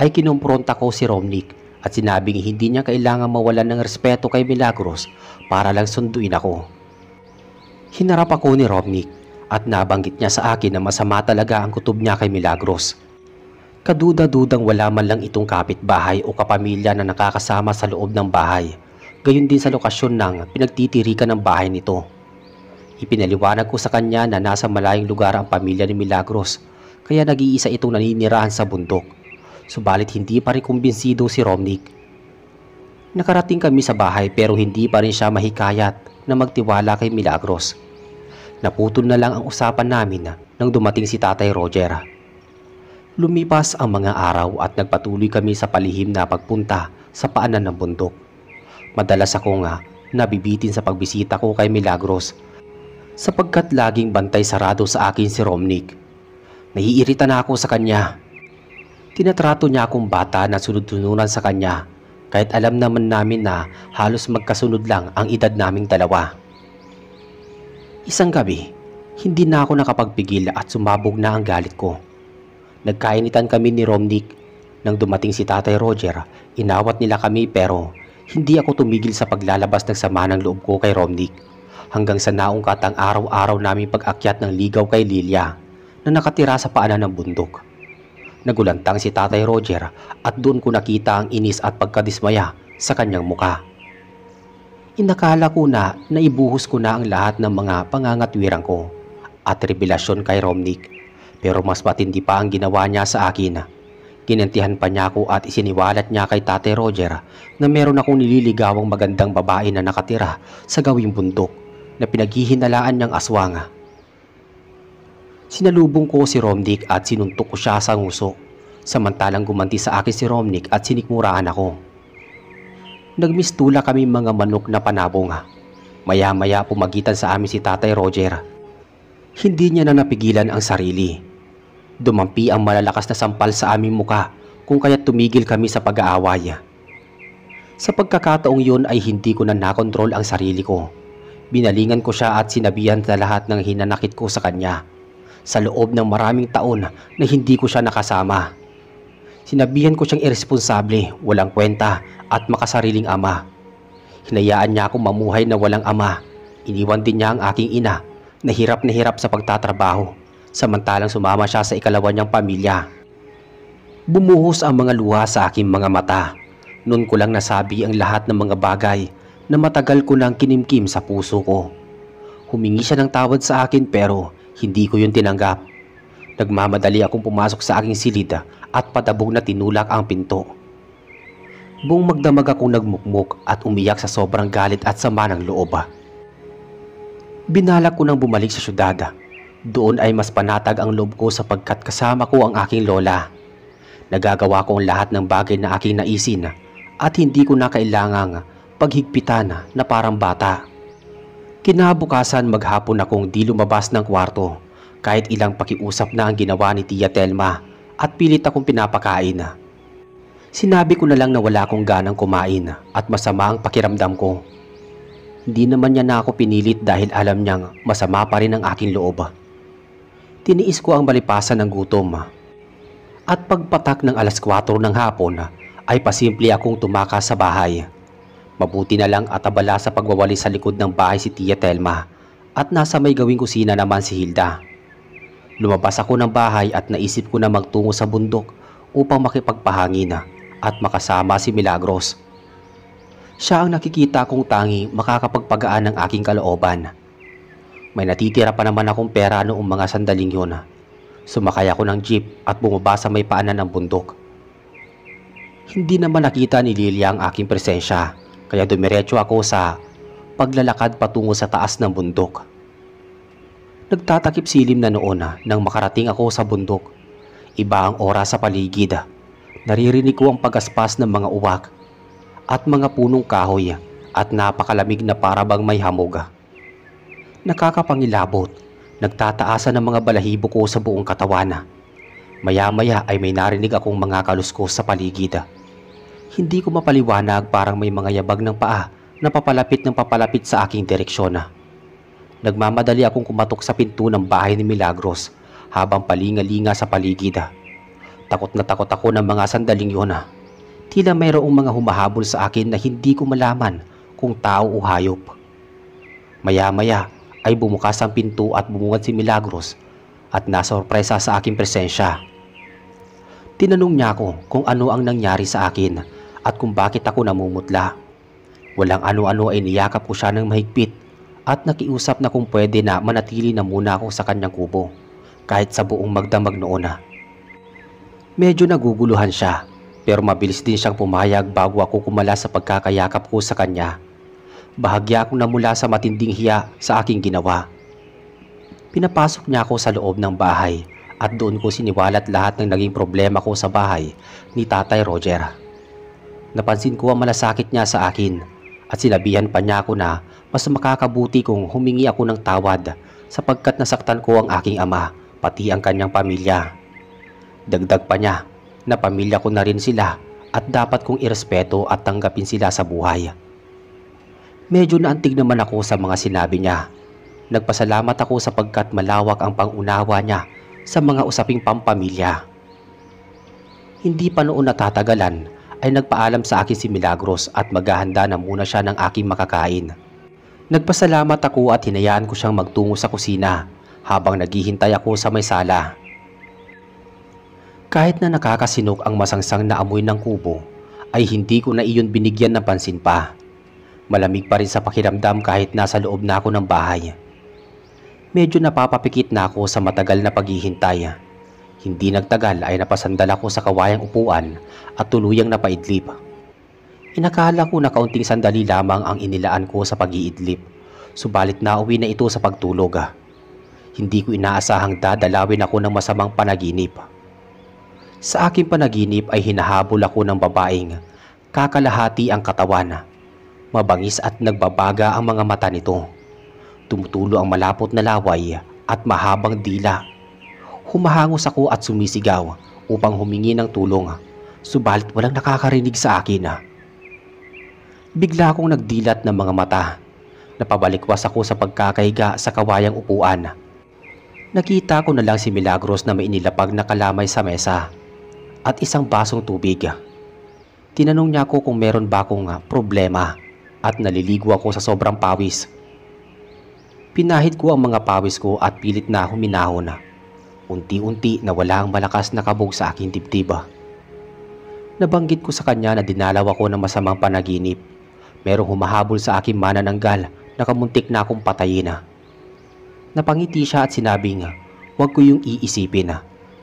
ay kinumpronta ko si Romnick at sinabing hindi niya kailangan mawalan ng respeto kay Milagros para lang sunduin ako. Hinarap ako ni Romnick at nabanggit niya sa akin na masama talaga ang kutob niya kay Milagros. Kaduda-dudang wala man lang itong kapitbahay o kapamilya na nakakasama sa loob ng bahay, gayon din sa lokasyon ng pinagtitirikan ng bahay nito. Ipinaliwanag ko sa kanya na nasa malayong lugar ang pamilya ni Milagros, kaya nag-iisa itong naninirahan sa bundok. Subalit hindi pa rin kumbinsido si Romnick. Nakarating kami sa bahay pero hindi pa rin siya mahikayat na magtiwala kay Milagros. Naputol na lang ang usapan namin nang dumating si Tatay Roger. Lumipas ang mga araw at nagpatuloy kami sa palihim na pagpunta sa paanan ng bundok. Madalas akong nabibitin sa pagbisita ko kay Milagros sapagkat laging bantay sarado sa akin si Romnick. Naiirita na ako sa kanya. Tinatrato niya akong bata na sunod-sunuran sa kanya kahit alam naman namin na halos magkasunod lang ang edad naming dalawa. Isang gabi, hindi na ako nakapagpigil at sumabog na ang galit ko. Nagkainitan kami ni Romnick. Nang dumating si Tatay Roger, inawat nila kami pero hindi ako tumigil sa paglalabas ng sama ng loob ko kay Romnick hanggang sa naungkat ang araw-araw naming pag-akyat ng ligaw kay Lilia na nakatira sa paanan ng bundok. Nagulantang si Tatay Roger at doon ko nakita ang inis at pagkadismaya sa kanyang muka. Inakala ko na naibuhos ko na ang lahat ng mga pangangatwirang ko at revelasyon kay Romnick. Pero mas matindi pa ang ginawa niya sa akin. Ginantihan pa niya ako at isiniwalat niya kay Tatay Roger na meron akong nililigawang magandang babae na nakatira sa gawing bundok na pinaghihinalaan niyang aswang. Sinalubong ko si Romnick at sinuntok ko siya sa nguso, samantalang gumanti sa akin si Romnick at sinikmuraan ako. Nagmistula kami mga manok na panabong. Maya-maya pumagitan sa amin si Tatay Roger. Hindi niya na napigilan ang sarili. Dumampi ang malalakas na sampal sa aming muka kung kaya't tumigil kami sa pag-aaway. Sa pagkakataong yun ay hindi ko na nakontrol ang sarili ko. Binalingan ko siya at sinabihan sa lahat ng hinanakit ko sa kanya. Sa loob ng maraming taon na hindi ko siya nakasama. Sinabihan ko siyang irresponsable, walang kwenta at makasariling ama. Hinayaan niya akong mamuhay na walang ama. Iniwan din niya ang aking ina na hirap sa pagtatrabaho, samantalang sumama siya sa ikalawa niyang pamilya. Bumuhos ang mga luha sa aking mga mata. Noon ko lang nasabi ang lahat ng mga bagay na matagal ko nang kinimkim sa puso ko. Humingi siya ng tawad sa akin pero hindi ko yun tinanggap. Nagmamadali akong pumasok sa aking silid at padabog na tinulak ang pinto. Buong magdamag akong nagmukmuk at umiyak sa sobrang galit at sama ng loob. Binalak ko nang bumalik sa syudad. Doon ay mas panatag ang loob ko sapagkat kasama ko ang aking lola. Nagagawa ko ang lahat ng bagay na aking naisin at hindi ko na kailangang paghigpitan na parang bata. Kinabukasan maghapon akong di lumabas ng kwarto kahit ilang pakiusap na ang ginawa ni Tia Telma at pilit akong pinapakain. Sinabi ko na lang na wala akong ganang kumain at masama ang pakiramdam ko. Hindi naman niya na ako pinilit dahil alam niyang masama pa rin ang aking loob. Tiniis ko ang malipasan ng gutom. At pagpatak ng alas 4 ng hapon ay pasimple akong tumakas sa bahay. Mabuti na lang at abala sa pagwawali sa likod ng bahay si Tia Telma at nasa may gawing kusina naman si Hilda. Lumabas ako ng bahay at naisip ko na magtungo sa bundok upang makipagpahangin at makasama si Milagros. Siya ang nakikita kong tangi makakapagpagaan ng aking kalooban. May natitira pa naman akong pera noong mga sandaling yun. Sumakay ako ng jeep at bumaba sa may paanan ng bundok. Hindi naman nakita ni Lilia ang aking presensya, kaya dumiretso ako sa paglalakad patungo sa taas ng bundok. Nagtatakip silim na noon nang makarating ako sa bundok. Iba ang oras sa paligid. Naririnig ko ang pagaspas ng mga uwak at mga punong kahoy at napakalamig na parabang may hamog. Nakakapangilabot. Nagtataasan ng mga balahibo ko sa buong katawan. Maya-maya ay may narinig akong mga kaluskos sa paligid. Hindi ko mapaliwanag, parang may mga yabag ng paa na papalapit ng papalapit sa aking direksyon. Nagmamadali akong kumatok sa pinto ng bahay ni Milagros habang palingalinga sa paligid. Takot na takot ako ng mga sandaling yun. Tila mayroong mga humahabol sa akin na hindi ko malaman kung tao o hayop. Maya-maya ay bumukas ang pinto at bumungad si Milagros at nasorpresa sa aking presensya. Tinanong niya ako kung ano ang nangyari sa akin at kung bakit ako namumutla. Walang ano-ano ay niyakap ko siya ng mahigpit at nakiusap na kung pwede na manatili na muna ako sa kanyang kubo kahit sa buong magdamag noon. Medyo naguguluhan siya pero mabilis din siyang pumayag bago ako kumala sa pagkakayakap ko sa kanya. Bahagya akong namula sa matinding hiya sa aking ginawa. Pinapasok niya ako sa loob ng bahay at doon ko siniwalat lahat ng naging problema ko sa bahay ni Tatay Roger. Napansin ko ang malasakit niya sa akin at sinabihan pa niya ako na mas makakabuti kung humingi ako ng tawad sapagkat nasaktan ko ang aking ama pati ang kanyang pamilya. Dagdag pa niya na pamilya ko na rin sila at dapat kong irespeto at tanggapin sila sa buhay. Medyo naantig naman ako sa mga sinabi niya. Nagpasalamat ako sapagkat malawak ang pangunawa niya sa mga usaping pampamilya. Hindi pa noon natatagalan ay nagpaalam sa akin si Milagros at maghahanda na muna siya ng aking makakain. Nagpasalamat ako at hinayaan ko siyang magtungo sa kusina habang naghihintay ako sa may sala. Kahit na nakakasinok ang masangsang na amoy ng kubo, ay hindi ko na iyon binigyan ng pansin pa. Malamig pa rin sa pakiramdam kahit nasa loob na ako ng bahay. Medyo napapapikit na ako sa matagal na paghihintay. Hindi nagtagal ay napasandal ako sa kawayang upuan at tuluyang napaidlip. Inakala ko na kaunting sandali lamang ang inilaan ko sa pag-iidlip, subalit nauwi na ito sa pagtulog. Hindi ko inaasahang dadalawin ako ng masamang panaginip. Sa aking panaginip ay hinahabol ako ng babaeng kakalahati ang katawan. Mabangis at nagbabaga ang mga mata nito. Tumutulo ang malapot na laway at mahabang dila. Humahangos ako at sumisigaw upang humingi ng tulong, subalit walang nakakarinig sa akin. Bigla akong nagdilat ng mga mata. Napabalikwas ako sa pagkakahiga sa kawayang upuan. Nakita ko na lang si Milagros na may inilapag na kalamay sa mesa at isang basong tubig. Tinanong niya ako kung meron ba akong problema at naliligo ako sa sobrang pawis. Pinahid ko ang mga pawis ko at pilit na huminahon. Unti-unti nawala ang malakas na kabog sa aking dibdib. Nabanggit ko sa kanya na dinalaw ako ng masamang panaginip. Merong humahabol sa aking manananggal na kamuntik na akong patayin. Napangiti siya at sinabing huwag ko yung iisipin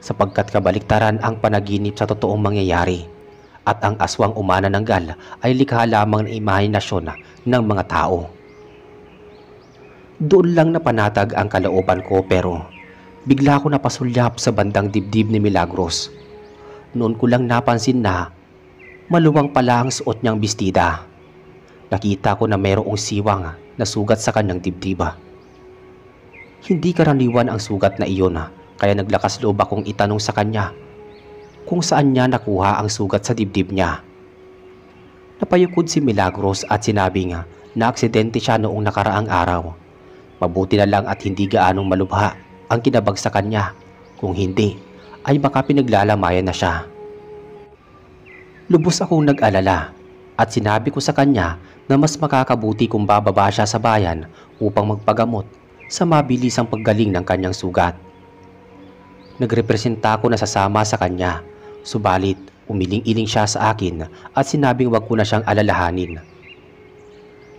sapagkat kabaliktaran ang panaginip sa totoong mangyayari at ang aswang umanananggal ay likha lamang ng imahinasyon ng mga tao. Doon lang napanatag ang kalooban ko pero bigla ko napasulyap sa bandang dibdib ni Milagros. Noon ko lang napansin na maluwang pala ang suot niyang bestida. Nakita ko na mayroong siwang na sugat sa kanyang dibdib. Hindi karaniwan ang sugat na iyon kaya naglakas loob akong itanong sa kanya kung saan niya nakuha ang sugat sa dibdib niya. Napayukod si Milagros at sinabing Naaksidente siya noong nakaraang araw. Mabuti na lang at hindi gaanong malubha ang kinabagsakan niya. Kung hindi, ay baka pinaglalamayan na siya. Lubos akong nag-alala at sinabi ko sa kanya na mas makakabuti kung bababa siya sa bayan upang magpagamot sa mabilisang paggaling ng kanyang sugat. Nagrepresenta ako na sasama sa kanya, subalit umiling-iling siya sa akin at sinabing wag ko na siyang alalahanin.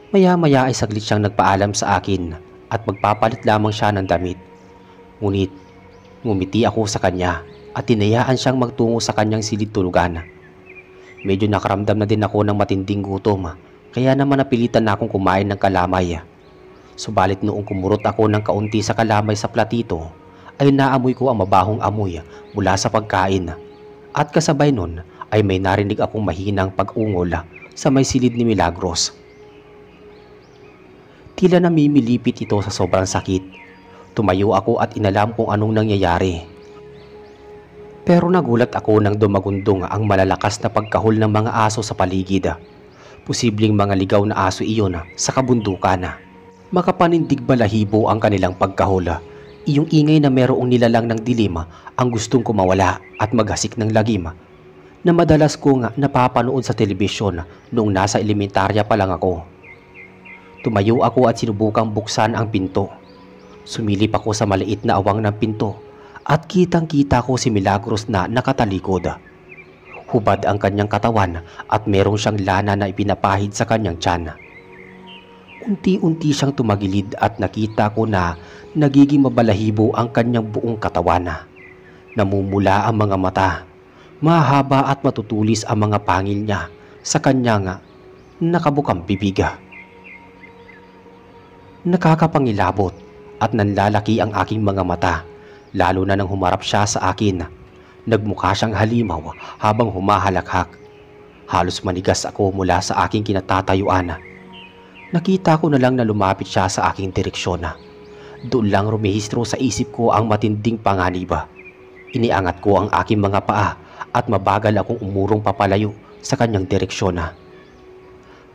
Maya-maya ay saglit siyang nagpaalam sa akin at magpapalit lamang siya ng damit. Ngunit ngumiti ako sa kanya at tinayaan siyang magtungo sa kanyang silid tulugan. Medyo nakaramdam na din ako ng matinding gutom, kaya naman napilitan na akong kumain ng kalamay. Subalit noong kumurot ako ng kaunti sa kalamay sa platito, ay naamoy ko ang mabahong amoy mula sa pagkain. At kasabay nun ay may narinig akong mahinang pag-ungol sa may silid ni Milagros. Tila namimilipit ito sa sobrang sakit. Tumayo ako at inalam kung anong nangyayari. Pero nagulat ako nang dumagundong ang malalakas na pagkahol ng mga aso sa paligid. Posibleng mga ligaw na aso iyon sa kabundukan. Makapanindig balahibo ang kanilang pagkahol. Iyong ingay na merong nilalang ng dilim ang gustong kumawala at maghasik ng lagim na madalas kong napapanood sa telebisyon noong nasa elementarya pa lang ako. Tumayo ako at sinubukang buksan ang pinto. Sumilip ako sa maliit na awang ng pinto at kitang-kita ko si Milagros na nakatalikod. Hubad ang kanyang katawan at merong siyang lana na ipinapahid sa kanyang tiyan. Unti-unti siyang tumagilid at nakita ko na nagiging mabalahibo ang kanyang buong katawan. Namumula ang mga mata, mahaba at matutulis ang mga pangil niya sa kanyang nakabukang bibig. Nakakapangilabot at nanlalaki ang aking mga mata, lalo na nang humarap siya sa akin. Nagmukha siyang halimaw habang humahalakhak. Halos manigas ako mula sa aking kinatatayuan. Nakita ko na lang na lumapit siya sa aking direksyon. Doon lang rumehistro sa isip ko ang matinding panganib. Iniangat ko ang aking mga paa at mabagal akong umurong papalayo sa kanyang direksyon.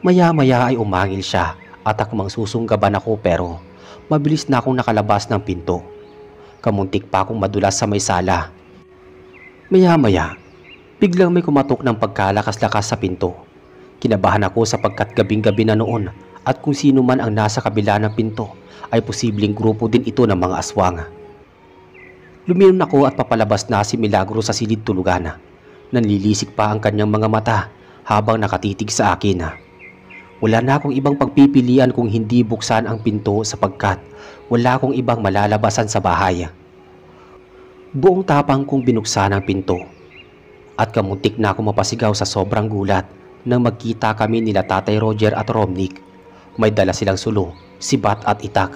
Maya-maya ay umangil siya at akmang susunggaban ako, pero mabilis na akong nakalabas ng pinto. Kamuntik pa akong madulas sa may sala. Maya-maya, biglang may kumatok ng pagkalakas-lakas sa pinto. Kinabahan ako sapagkat gabing-gabi na noon at kung sino man ang nasa kabila ng pinto ay posibleng grupo din ito ng mga aswang. Lumingon ako at papalabas na si Milagros sa silid tulugan. Nanlilisik pa ang kanyang mga mata habang nakatitig sa akin. Wala na akong ibang pagpipilian kung hindi buksan ang pinto sapagkat wala akong ibang malalabasan sa bahay. Buong tapang kong binuksan ang pinto at kamuntik na ako mapasigaw sa sobrang gulat nang magkita kami nila Tatay Roger at Romnick. May dala silang sulo, sibat at itak.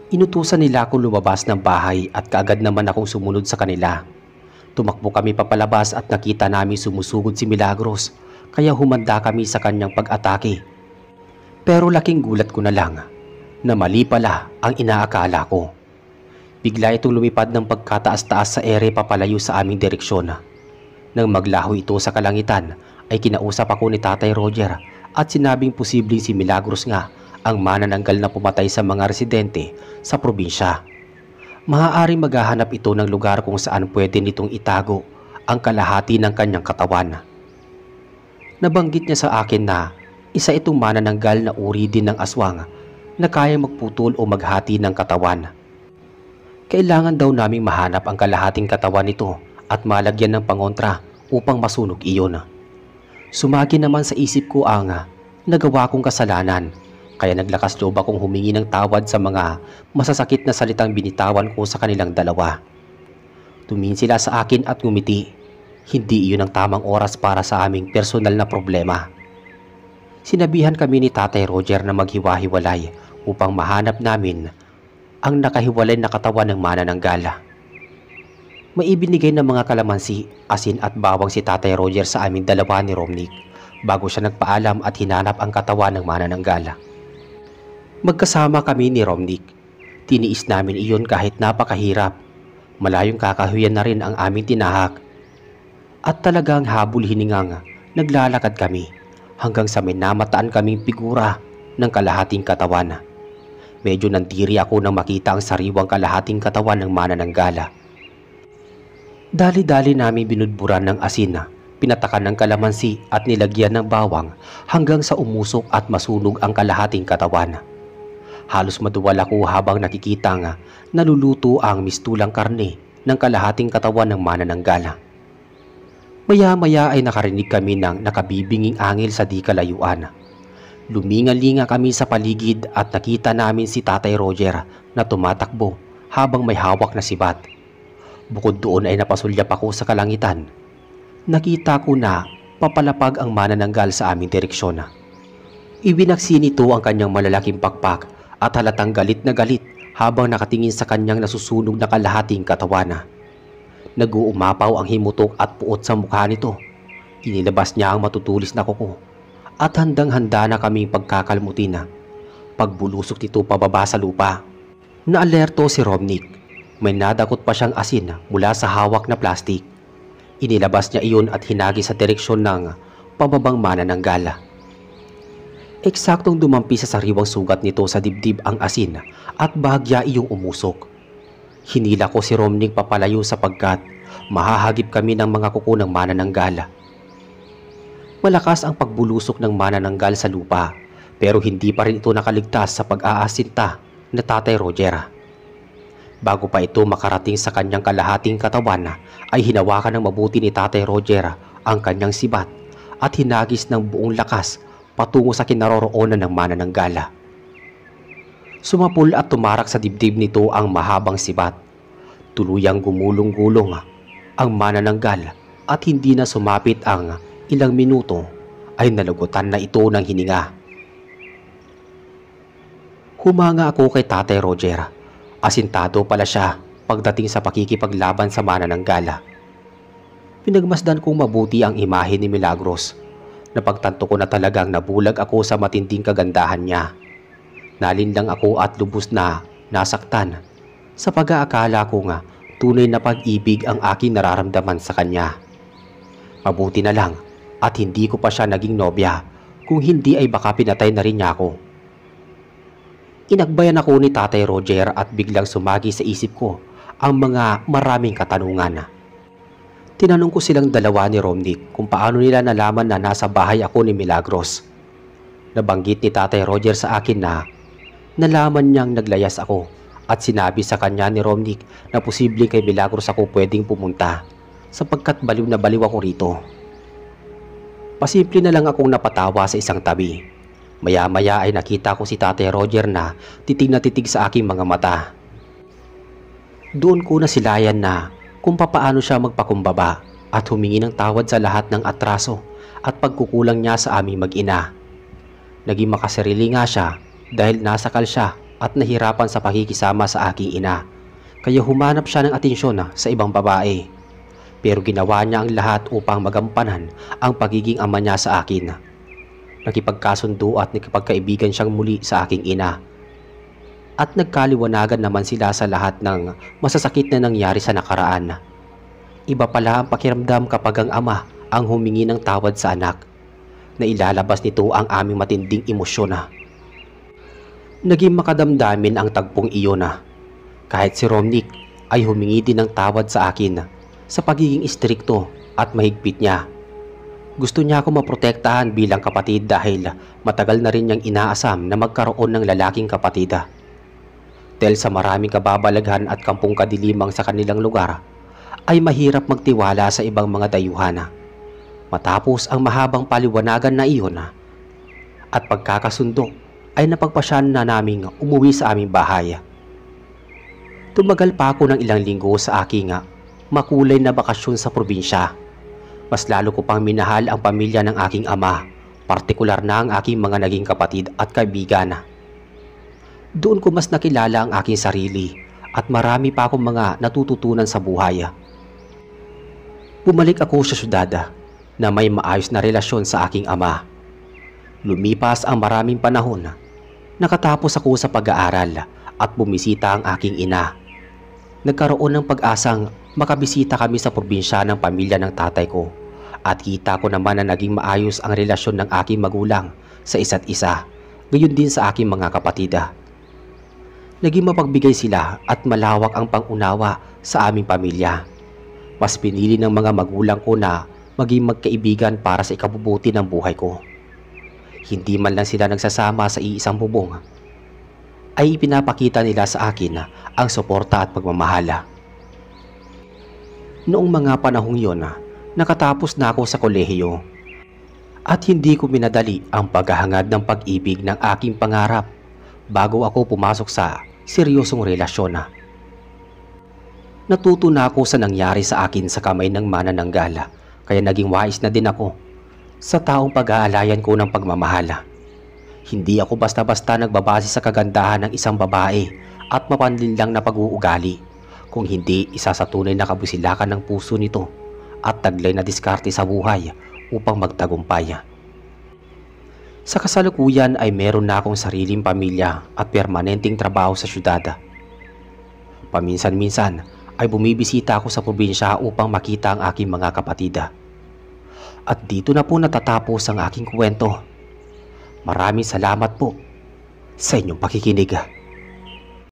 Inutusan nila akong lumabas ng bahay at kaagad naman akong sumunod sa kanila. Tumakbo kami papalabas at nakita namin sumusugod si Milagros, kaya humanda kami sa kanyang pag-atake. Pero laking gulat ko na lang na mali pala ang inaakala ko. Bigla itong lumipad ng pagkataas-taas sa ere papalayo sa aming direksyon. Nang maglaho ito sa kalangitan ay kinausap ako ni Tatay Roger at sinabing posibleng si Milagros nga ang manananggal na pumatay sa mga residente sa probinsya. Maaaring maghahanap ito ng lugar kung saan pwede nitong itago ang kalahati ng kanyang katawan. Nabanggit niya sa akin na isa itong manananggal na uri din ng aswang na kayang magputol o maghati ng katawan. Kailangan daw naming mahanap ang kalahating katawan nito at malagyan ng pangontra upang masunog iyon. Sumagi naman sa isip ko ang nagawa kong kasalanan, kaya naglakas loob akong humingi ng tawad sa mga masasakit na salitang binitawan ko sa kanilang dalawa. Tumingin sila sa akin at ngumiti. Hindi iyon ang tamang oras para sa aming personal na problema. Sinabihan kami ni Tatay Roger na maghiwa-hiwalay upang mahanap namin ang nakahiwalay na katawan ng manananggal. May ibinigay ng mga kalamansi, asin at bawang si Tatay Roger sa aming dalawa ni Romnick bago siya nagpaalam at hinanap ang katawan ng manananggal. Magkasama kami ni Romnick. Tiniis namin iyon kahit napakahirap. Malayong kakahuyan na rin ang aming tinahak. At talagang habol hiningang naglalakad kami hanggang sa may namataan kaming figura ng kalahating katawan. Medyo nandiri ako nang makita ang sariwang kalahating katawan ng manananggala. Dali-dali namin binudburan ng asin, pinatakan ng kalamansi at nilagyan ng bawang hanggang sa umusok at masunog ang kalahating katawan. Halos maduwal ako habang nakikitang naluluto ang mistulang karne ng kalahating katawan ng manananggala. Maya-maya ay nakarinig kami ng nakabibinging angil sa di kalayuan. Luminga-linga kami sa paligid at nakita namin si Tatay Roger na tumatakbo habang may hawak na sibat. Bukod doon ay napasulyap ako sa kalangitan. Nakita ko na papalapag ang manananggal sa aming direksyon. Ibinaksi nito ang kanyang malalaking pakpak at halatang galit na galit habang nakatingin sa kanyang nasusunog na kalahating katawan. Nag-uumapaw ang himutok at puot sa mukha nito. Inilabas niya ang matutulis na kuko at handang-handa na kaming pagkakalmutin. Pagbulusok nito pababa sa lupa. Naalerto si Romnick. May nadakot pa siyang asin mula sa hawak na plastik. Inilabas niya iyon at hinagi sa direksyon ng pababang manananggala. Eksaktong dumampi sa sariwang sugat nito sa dibdib ang asin at bahagya iyong umusok. Hinila ko si Romnick papalayo sapagkat mahahagip kami ng mga kuko ng manananggala. Malakas ang pagbulusok ng manananggal sa lupa pero hindi pa rin ito nakaligtas sa pag-aasinta na Tatay Roger. Bago pa ito makarating sa kanyang kalahating katawan ay hinawakan ng mabuti ni Tatay Roger ang kanyang sibat at hinagis ng buong lakas patungo sa kinaroroonan ng manananggala. Sumapul at tumarak sa dibdib nito ang mahabang sibat. Tuluyang gumulong-gulong ang manananggal at hindi na sumapit ang ilang minuto ay nalugutan na ito ng hininga. Humanga ako kay Tatay Roger. Asintado pala siya pagdating sa pakikipaglaban sa manananggala. Pinagmasdan kong mabuti ang imahe ni Milagros. Napagtanto ko na talagang nabulag ako sa matinding kagandahan niya. Nalinlang ako at lubos na nasaktan sa pag-aakala ko nga tunay na pag-ibig ang aking nararamdaman sa kanya. Mabuti na lang at hindi ko pa siya naging nobya, kung hindi ay baka pinatay na rin niya ako. Inakbayan ako ni Tatay Roger at biglang sumagi sa isip ko ang mga maraming katanungan. Tinanong ko silang dalawa ni Romnick kung paano nila nalaman na nasa bahay ako ni Milagros. Nabanggit ni Tatay Roger sa akin na nalaman niyang naglayas ako at sinabi sa kanya ni Romnick na posibleng kay Milagros ako pwedeng pumunta sapagkat baliw na baliw ako rito. Pasimple na lang akong napatawa sa isang tabi. Maya-maya ay nakita ko si Tatay Roger na titig sa aking mga mata. Doon ko nasilayan na kung papaano siya magpakumbaba at humingi ng tawad sa lahat ng atraso at pagkukulang niya sa aming mag-ina. Naging makasarili nga siya dahil nasakal siya at nahirapan sa pakikisama sa aking ina. Kaya humanap siya ng atensyon sa ibang babae. Pero ginawa niya ang lahat upang magampanan ang pagiging ama niya sa akin. Nakipagkasundo at nakipagkaibigan siyang muli sa aking ina. At nagkaliwanagan naman sila sa lahat ng masasakit na nangyari sa nakaraan. Iba pala ang pakiramdam kapag ang ama ang humingi ng tawad sa anak. Na ilalabas nito ang aming matinding emosyon. Naging makadamdamin ang tagpong iyon. Kahit si Romnick ay humingi din ng tawad sa akin sa pagiging istrikto at mahigpit niya. Gusto niya ako maprotektahan bilang kapatid dahil matagal na rin niyang inaasam na magkaroon ng lalaking kapatid. Dahil sa maraming kababalaghan at kampong kadilimang sa kanilang lugar, ay mahirap magtiwala sa ibang mga dayuhan. Matapos ang mahabang paliwanagan na iyon at pagkakasundo, ay napagpasyahan na naming umuwi sa aming bahay. Tumagal pa ako ng ilang linggo sa aking makulay na bakasyon sa probinsya. Mas lalo ko pang minahal ang pamilya ng aking ama, partikular na ang aking mga naging kapatid at kaibigan. Doon ko mas nakilala ang aking sarili at marami pa akong mga natututunan sa buhay. Bumalik ako sa syudad na may maayos na relasyon sa aking ama. Lumipas ang maraming panahon. Nakatapos ako sa pag-aaral at bumisita ang aking ina. Nagkaroon ng pag-asang makabisita kami sa probinsya ng pamilya ng tatay ko at kita ko naman na naging maayos ang relasyon ng aking magulang sa isa't isa gayon din sa aking mga kapatid. Naging mapagbigay sila at malawak ang pangunawa sa aming pamilya. Mas pinili ng mga magulang ko na maging magkaibigan para sa ikabubuti ng buhay ko. Hindi man lang sila nagsasama sa iisang bubong, ay ipinapakita nila sa akin ang suporta at pagmamahala. Noong mga panahong yon, nakatapos na ako sa kolehiyo at hindi ko minadali ang paghahangad ng pag-ibig ng aking pangarap bago ako pumasok sa seryosong relasyon. Natuto na ako sa nangyari sa akin sa kamay ng manananggal, kaya naging wais na din ako sa taong pag-aalayan ko ng pagmamahala. Hindi ako basta-basta nagbabase sa kagandahan ng isang babae at mapanlinlang na pag-uugali, kung hindi isa sa tunay na kabusilakan ng puso nito at taglay na diskarte sa buhay upang magtagumpay. Sa kasalukuyan ay meron na akong sariling pamilya at permanenteng trabaho sa syudad. Paminsan-minsan ay bumibisita ako sa probinsya upang makita ang aking mga kapatid. At dito na po natatapos ang aking kwento. Maraming salamat po sa inyong pakikinig.